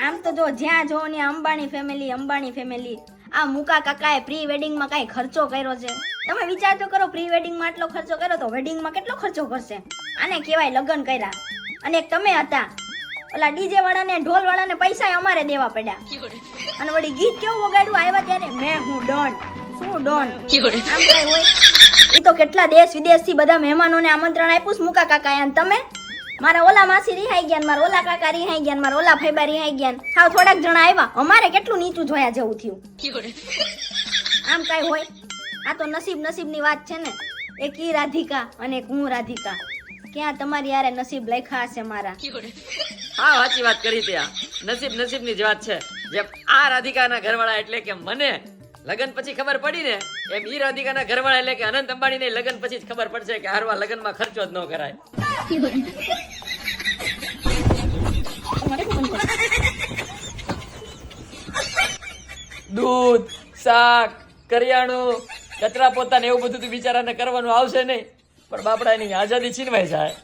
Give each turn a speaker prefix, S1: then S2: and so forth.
S1: આમ તો જો જ્યાં જો ને અંબાણી ફેમિલી. આ મુકા કાકાએ પ્રી વેડિંગ માં કઈ ખર્ચો કર્યો છે? તમે વિચાર તો કરો, પ્રી વેડિંગ માં આટલો ખર્ચો કર્યો તો વેડિંગ માં કેટલો ખર્ચો કરશે? આને કહેવાય લગ્ન કર્યા. અને એક તમે હતા, ઓલા ડીજે વાળા ને ઢોલ વાળા ને પૈસા અમારે દેવા પડ્યા. અને વળી ગીત કેવું વગાડ્યું આવ્યા ત્યારે, મેં હું ડોન. શું ડોન? આમ કઈ હોય? એ તો કેટલા દેશ વિદેશ થી બધા મહેમાનોને આમંત્રણ આપ્યું મુકા કાકાએ. અને તમે મારા ઓલા માસી રિહાઈ ગયા, મારા ઓલા કાકા રિહાઈ ગયા, મારા ઓલા ફૈબા રિહાઈ ગયા. હાવ થોડાક જણા આવ્યા, અમારે કેટલું નીચું જોયા જેવું થયું. આમ કઈ હોય? આ તો નસીબની વાત છે ને. એક ઈ રાધિકા અને એક હું રાધિકા. ક્યાં તમારી યારે નસીબ લખ્યા હશે મારા.
S2: હા, સાચી વાત કરી ત્યાં. નસીબની જ વાત છે. જેમ આ રાધિકાના ઘરવાળા એટલે કે મને લગન પછી ખબર પડી ને, એમ ઈ રાધિકાના ઘરવાળા એટલે કે અનંત અંબાણીને લગન પછી જ ખબર પડશે કે હારવા લગનમાં ખર્ચો જ ન કરાય. દૂધ, શાક, કરિયાણું, કચરા પોતા ને એવું બધું તો બિચારાને કરવાનું આવશે નહીં, પણ બાપડાની આઝાદી છીનવાઈ જાય.